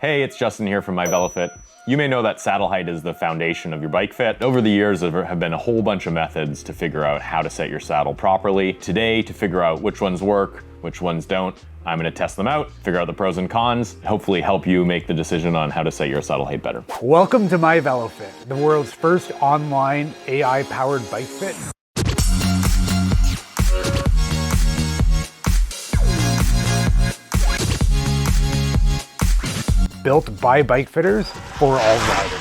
Hey, it's Justin here from MyVeloFit. You may know that saddle height is the foundation of your bike fit. Over the years, there have been a whole bunch of methods to figure out how to set your saddle properly. Today, to figure out which ones work, which ones don't, I'm gonna test them out, figure out the pros and cons, hopefully help you make the decision on how to set your saddle height better. Welcome to MyVeloFit, the world's first online AI-powered bike fit. Built by bike fitters for all riders.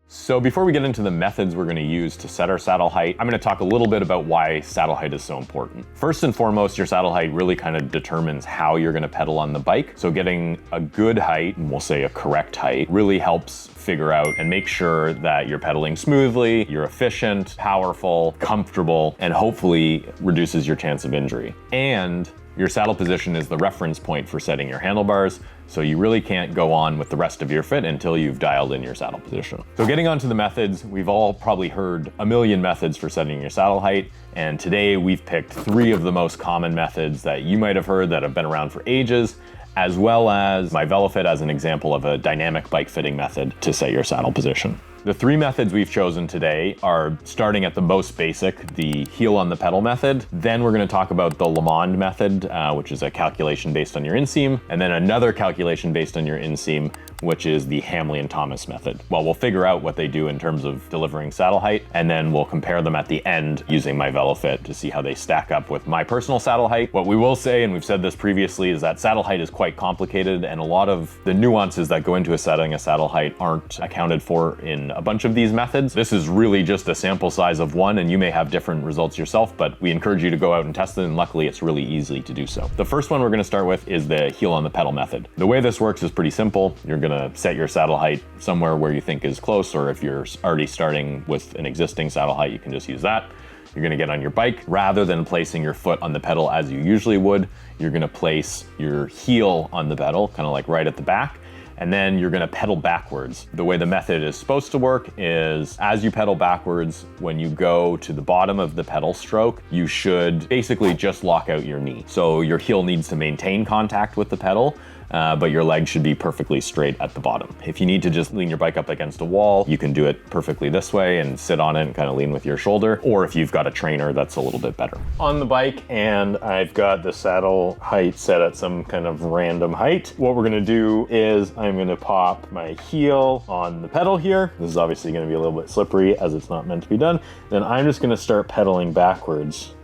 So before we get into the methods we're gonna use to set our saddle height, I'm gonna talk a little bit about why saddle height is so important. First and foremost, your saddle height really kind of determines how you're gonna pedal on the bike. So getting a good height, and we'll say a correct height, really helps figure out and make sure that you're pedaling smoothly, you're efficient, powerful, comfortable, and hopefully reduces your chance of injury. And your saddle position is the reference point for setting your handlebars, so you really can't go on with the rest of your fit until you've dialed in your saddle position. So getting onto the methods, we've all probably heard a million methods for setting your saddle height, and today we've picked 3 of the most common methods that you might have heard that have been around for ages, as well as MyVeloFit as an example of a dynamic bike fitting method to set your saddle position. The 3 methods we've chosen today are starting at the most basic, the heel on the pedal method. Then we're gonna talk about the Lamond method, which is a calculation based on your inseam, and then another calculation based on your inseam, which is the Hamley and Thomas method. Well, we'll figure out what they do in terms of delivering saddle height, and then we'll compare them at the end using MyVeloFit to see how they stack up with my personal saddle height. What we will say, and we've said this previously, is that saddle height is quite complicated, and a lot of the nuances that go into setting a saddle height aren't accounted for in a bunch of these methods. This is really just a sample size of one, and you may have different results yourself, but we encourage you to go out and test it, and luckily it's really easy to do so. The first one we're gonna start with is the heel on the pedal method. The way this works is pretty simple. You're gonna set your saddle height somewhere where you think is close, or if you're already starting with an existing saddle height, you can just use that. You're gonna get on your bike. Rather than placing your foot on the pedal as you usually would, you're gonna place your heel on the pedal, kind of like right at the back, and then you're gonna pedal backwards. The way the method is supposed to work is as you pedal backwards, when you go to the bottom of the pedal stroke, you should basically just lock out your knee. So your heel needs to maintain contact with the pedal, but your leg should be perfectly straight at the bottom. If you need to just lean your bike up against a wall, you can do it perfectly this way and sit on it and kind of lean with your shoulder, or if you've got a trainer, that's a little bit better. On the bike, and I've got the saddle height set at some kind of random height. What we're gonna do is I'm gonna pop my heel on the pedal here. This is obviously gonna be a little bit slippery as it's not meant to be done. Then I'm just gonna start pedaling backwards.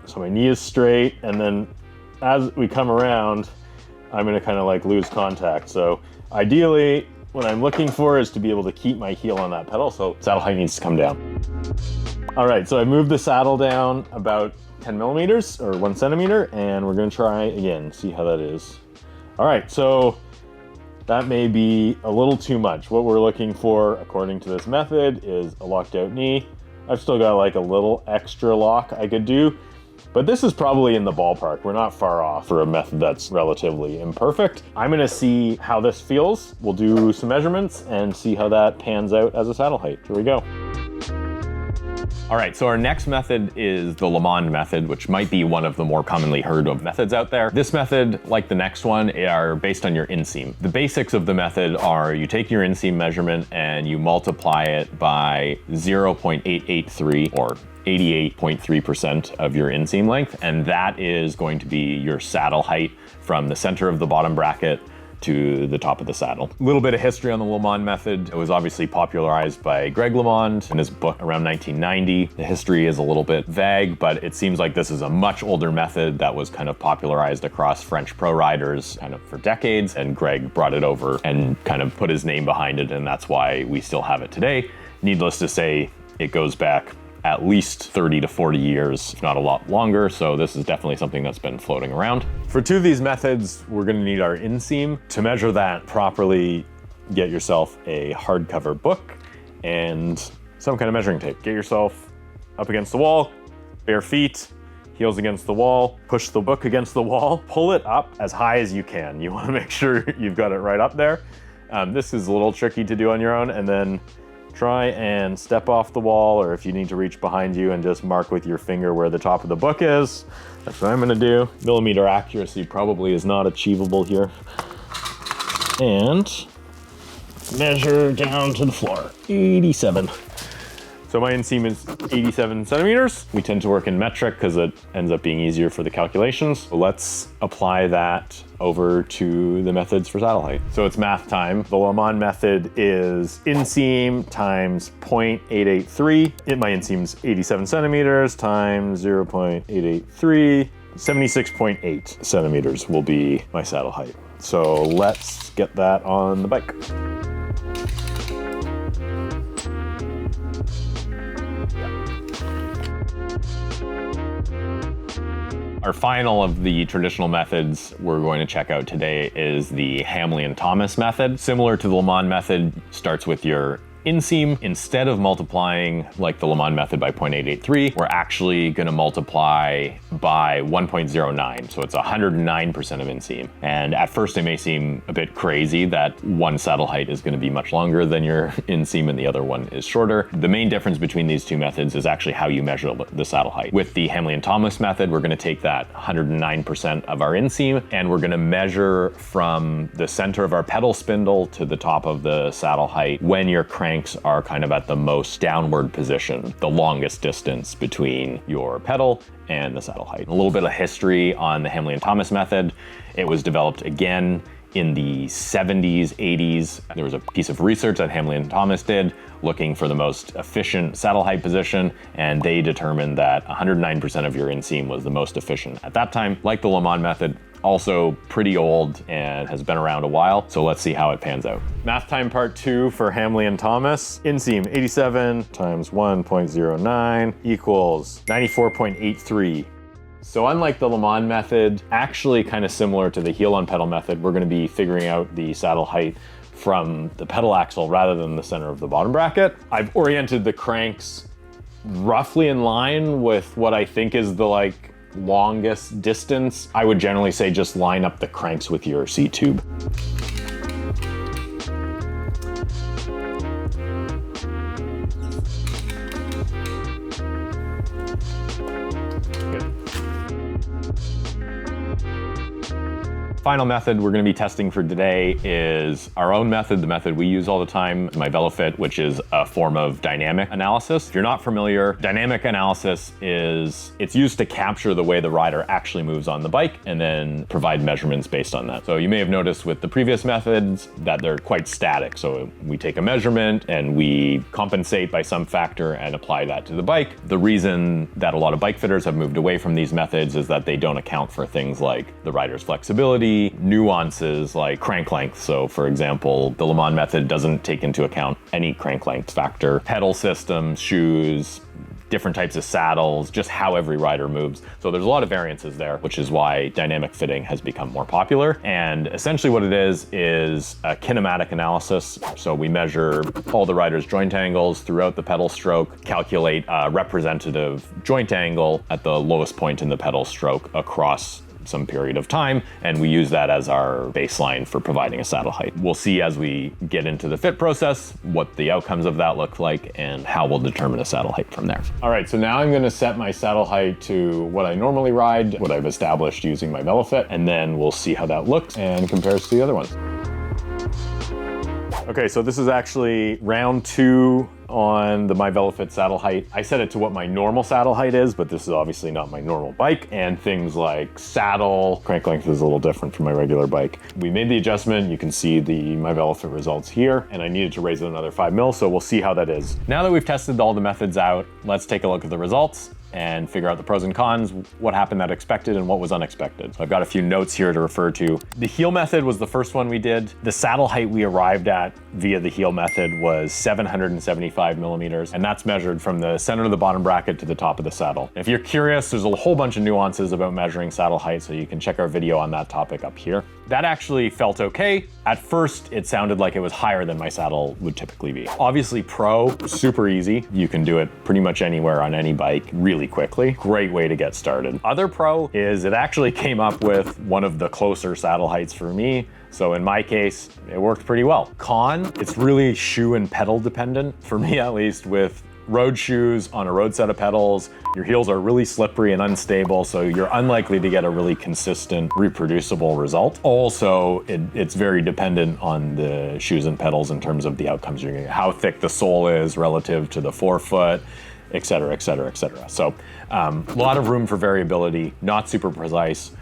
So my knee is straight, and then as we come around, I'm gonna kind of like lose contact. So ideally, what I'm looking for is to be able to keep my heel on that pedal, so saddle height needs to come down. All right, so I moved the saddle down about 10 millimeters or 1 centimeter, and we're gonna try again, see how that is. All right, so that may be a little too much. What we're looking for, according to this method, is a locked out knee. I've still got like a little extra lock I could do, but this is probably in the ballpark. We're not far off for a method that's relatively imperfect. I'm gonna see how this feels. We'll do some measurements and see how that pans out as a saddle height. Here we go. All right, so our next method is the Lamond method, which might be one of the more commonly heard of methods out there. This method, like the next one, are based on your inseam. The basics of the method are you take your inseam measurement and you multiply it by 0.883 or 88.3% of your inseam length, and that is going to be your saddle height from the center of the bottom bracket to the top of the saddle. A little bit of history on the Lamond method. It was obviously popularized by Greg Lamond in his book around 1990. The history is a little bit vague, but it seems like this is a much older method that was kind of popularized across French pro riders kind of for decades, and Greg brought it over and kind of put his name behind it, and that's why we still have it today. Needless to say, it goes back at least 30 to 40 years, if not a lot longer, so this is definitely something that's been floating around. For 2 of these methods, we're gonna need our inseam. To measure that properly, get yourself a hardcover book and some kind of measuring tape. Get yourself up against the wall, bare feet, heels against the wall, push the book against the wall, pull it up as high as you can. You wanna make sure you've got it right up there. This is a little tricky to do on your own, and then try and step off the wall, or if you need to reach behind you and just mark with your finger where the top of the book is, That's what I'm gonna do. Millimeter accuracy probably is not achievable here. And measure down to the floor, 87. So my inseam is 87 centimeters. We tend to work in metric because it ends up being easier for the calculations. So let's apply that over to the methods for saddle height. So it's math time. The Le Mans method is inseam times 0.883. My inseam's 87 centimeters times 0.883. 76.8 centimeters will be my saddle height. So let's get that on the bike. Our final of the traditional methods we're going to check out today is the Hamley-Thomas method. Similar to the Le Mans method, starts with your inseam. Instead of multiplying like the Le Mans method by 0.883, we're actually going to multiply by 1.09. So it's 109% of inseam. And at first it may seem a bit crazy that one saddle height is going to be much longer than your inseam and the other one is shorter. The main difference between these two methods is actually how you measure the saddle height. With the Hamley-Thomas method, we're going to take that 109% of our inseam and we're going to measure from the center of our pedal spindle to the top of the saddle height when your cranks are kind of at the most downward position, the longest distance between your pedal and the saddle height. A little bit of history on the Hamley-Thomas method. It was developed again in the 70s, 80s. There was a piece of research that Hamley-Thomas did looking for the most efficient saddle height position, and they determined that 109% of your inseam was the most efficient at that time. Like the Le Mans method, also pretty old and has been around a while. So let's see how it pans out. Math time part 2 for Hamley-Thomas. Inseam 87 times 1.09 equals 94.83. So unlike the Le Mans method, actually kind of similar to the heel on pedal method, we're going to be figuring out the saddle height from the pedal axle rather than the center of the bottom bracket. I've oriented the cranks roughly in line with what I think is the longest distance. I would generally say just line up the cranks with your seat tube. Final method we're going to be testing for today is our own method, the method we use all the time, MyVeloFit, which is a form of dynamic analysis. If you're not familiar, dynamic analysis it's used to capture the way the rider actually moves on the bike and then provide measurements based on that. So you may have noticed with the previous methods that they're quite static. So we take a measurement and we compensate by some factor and apply that to the bike. The reason that a lot of bike fitters have moved away from these methods is that they don't account for things like the rider's flexibility, nuances like crank length. So for example, the Le Mans method doesn't take into account any crank length factor, pedal systems, shoes, different types of saddles, just how every rider moves. So there's a lot of variances there, which is why dynamic fitting has become more popular. And essentially what it is a kinematic analysis. So we measure all the rider's joint angles throughout the pedal stroke, calculate a representative joint angle at the lowest point in the pedal stroke across some period of time, and we use that as our baseline for providing a saddle height. We'll see as we get into the fit process what the outcomes of that look like and how we'll determine a saddle height from there. All right, so now I'm going to set my saddle height to what I normally ride, what I've established using MyVeloFit, and then we'll see how that looks and compares to the other ones. Okay, so this is actually round 2 on the MyVeloFit saddle height. I set it to what my normal saddle height is, but this is obviously not my normal bike, and things like saddle, crank length is a little different from my regular bike. We made the adjustment. You can see the MyVeloFit results here, and I needed to raise it another 5 mil, so we'll see how that is. Now that we've tested all the methods out, let's take a look at the results and figure out the pros and cons, what happened that expected and what was unexpected. So I've got a few notes here to refer to. The heel method was the first one we did. The saddle height we arrived at via the heel method was 775 millimeters, and that's measured from the center of the bottom bracket to the top of the saddle. If you're curious, there's a whole bunch of nuances about measuring saddle height, so you can check our video on that topic up here. That actually felt okay. At first, it sounded like it was higher than my saddle would typically be. Obviously Pro, super easy. You can do it pretty much anywhere on any bike really quickly. Great way to get started. Other Pro is it actually came up with one of the closer saddle heights for me. So in my case, it worked pretty well. Con, it's really shoe and pedal dependent, for me at least, with road shoes on a road set of pedals, your heels are really slippery and unstable, so you're unlikely to get a really consistent, reproducible result. Also, it's very dependent on the shoes and pedals in terms of the outcomes you're gonna get, how thick the sole is relative to the forefoot, et cetera, et cetera, et cetera. So a lot of room for variability, not super precise,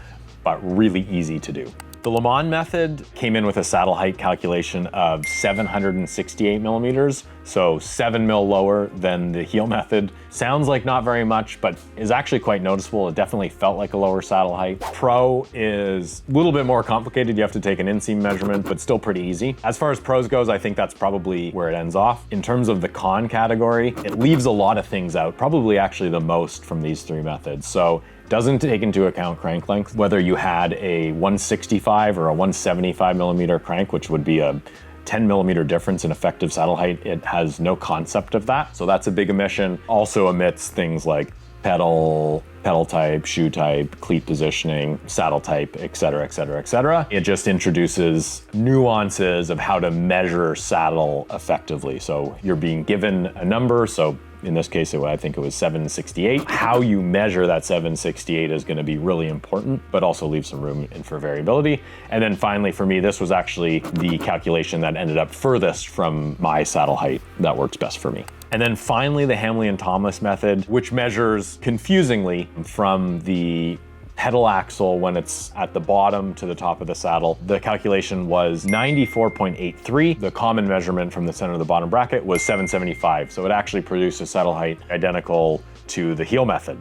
but really easy to do. The Le Mans method came in with a saddle height calculation of 768 millimeters, so 7 mil lower than the heel method. Sounds like not very much, but is actually quite noticeable. It definitely felt like a lower saddle height. Pro is a little bit more complicated. You have to take an inseam measurement, but still pretty easy. As far as pros goes, I think that's probably where it ends off. In terms of the con category, it leaves a lot of things out, probably actually the most from these three methods. So doesn't take into account crank length, whether you had a 165 or a 175 millimeter crank, which would be a 10 millimeter difference in effective saddle height. It has no concept of that. So that's a big omission. Also omits things like pedal type, shoe type, cleat positioning, saddle type, et cetera, et cetera, et cetera. It just introduces nuances of how to measure saddle effectively. So you're being given a number. So in this case, I think it was 768. How you measure that 768 is going to be really important, but also leave some room in for variability. And then finally, for me, this was actually the calculation that ended up furthest from my saddle height that works best for me. And then finally, the Hamley and Thomas method, which measures confusingly from the pedal axle when it's at the bottom to the top of the saddle. The calculation was 94.83. The common measurement from the center of the bottom bracket was 775. So it actually produced a saddle height identical to the heel method.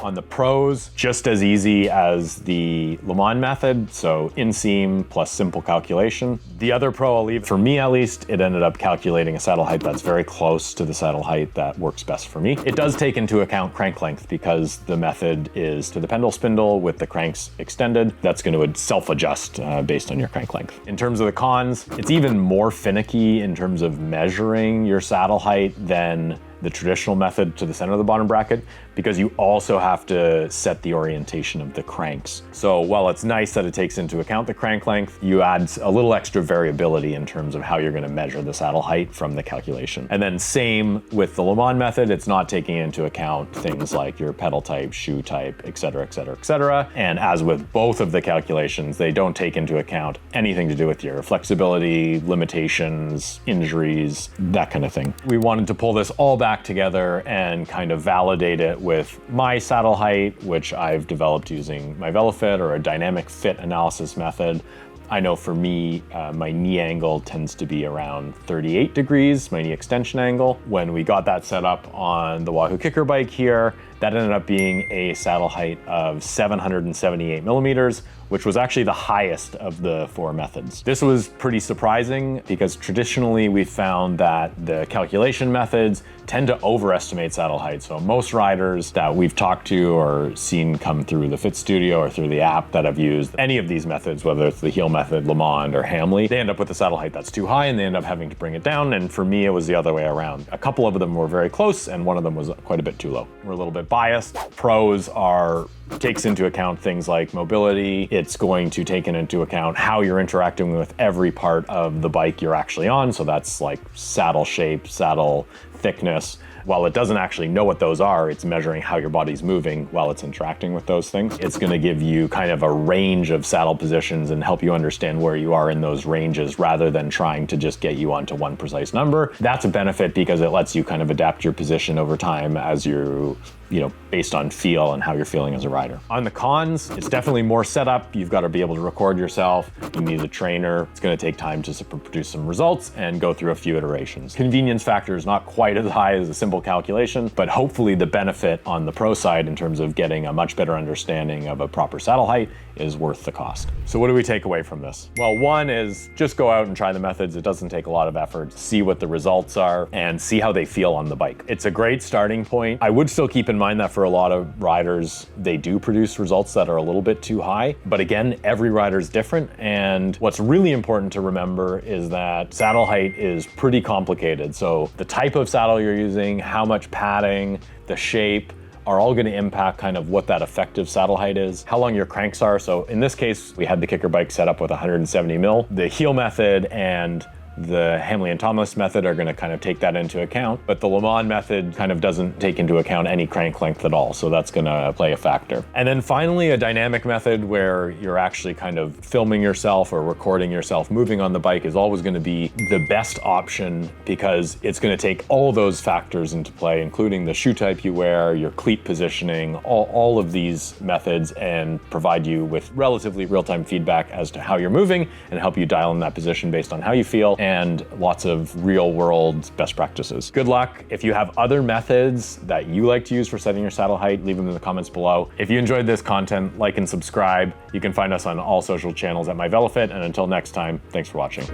On the pros, just as easy as the Le Mans method, so inseam plus simple calculation. The other pro I'll leave, for me at least, it ended up calculating a saddle height that's very close to the saddle height that works best for me. It does take into account crank length because the method is to the pendle spindle with the cranks extended. That's going to self-adjust based on your crank length. In terms of the cons, it's even more finicky in terms of measuring your saddle height than the traditional method to the center of the bottom bracket, because you also have to set the orientation of the cranks. So while it's nice that it takes into account the crank length, you add a little extra variability in terms of how you're going to measure the saddle height from the calculation. And then same with the Le Mans method, it's not taking into account things like your pedal type, shoe type, et cetera, et cetera, et cetera. And as with both of the calculations, they don't take into account anything to do with your flexibility, limitations, injuries, that kind of thing. We wanted to pull this all back together and kind of validate it with my saddle height, which I've developed using MyVeloFit, or a dynamic fit analysis method. I know for me, my knee angle tends to be around 38 degrees, my knee extension angle. When we got that set up on the Wahoo Kicker bike here, that ended up being a saddle height of 778 millimeters, which was actually the highest of the four methods. This was pretty surprising because traditionally we found that the calculation methods tend to overestimate saddle height. So most riders that we've talked to or seen come through the Fit Studio or through the app that have used any of these methods, whether it's the heel method, Le Mans, or Hamley, they end up with a saddle height that's too high and they end up having to bring it down. And for me, it was the other way around. A couple of them were very close and one of them was quite a bit too low. We're a little bit biased. Pros takes into account things like mobility. It's going to take into account how you're interacting with every part of the bike you're actually on. So that's like saddle shape, saddle thickness. While it doesn't actually know what those are, it's measuring how your body's moving while it's interacting with those things. It's going to give you kind of a range of saddle positions and help you understand where you are in those ranges rather than trying to just get you onto one precise number. That's a benefit because it lets you kind of adapt your position over time as you're based on feel and how you're feeling as a rider. On the cons, it's definitely more setup. You've got to be able to record yourself. You need a trainer. It's going to take time to produce some results and go through a few iterations. Convenience factor is not quite as high as a simple calculation, but hopefully the benefit on the pro side in terms of getting a much better understanding of a proper saddle height is worth the cost. So what do we take away from this? Well, one is just go out and try the methods. It doesn't take a lot of effort. See what the results are and see how they feel on the bike. It's a great starting point. I would still keep in mind that for a lot of riders, they do produce results that are a little bit too high. But again, every rider is different. And what's really important to remember is that saddle height is pretty complicated. So the type of saddle you're using, how much padding, the shape, are all going to impact kind of what that effective saddle height is, how long your cranks are. So in this case, we had the kicker bike set up with 170 mil. The heel method and The Hamley and Thomas method are gonna kind of take that into account, but the Le Mans method kind of doesn't take into account any crank length at all, so that's gonna play a factor. And then finally, a dynamic method where you're actually kind of filming yourself or recording yourself moving on the bike is always gonna be the best option, because it's gonna take all those factors into play, including the shoe type you wear, your cleat positioning, all of these methods, and provide you with relatively real-time feedback as to how you're moving and help you dial in that position based on how you feel, and lots of real-world best practices. Good luck. If you have other methods that you like to use for setting your saddle height, leave them in the comments below. If you enjoyed this content, like and subscribe. You can find us on all social channels at MyVeloFit, and until next time, thanks for watching.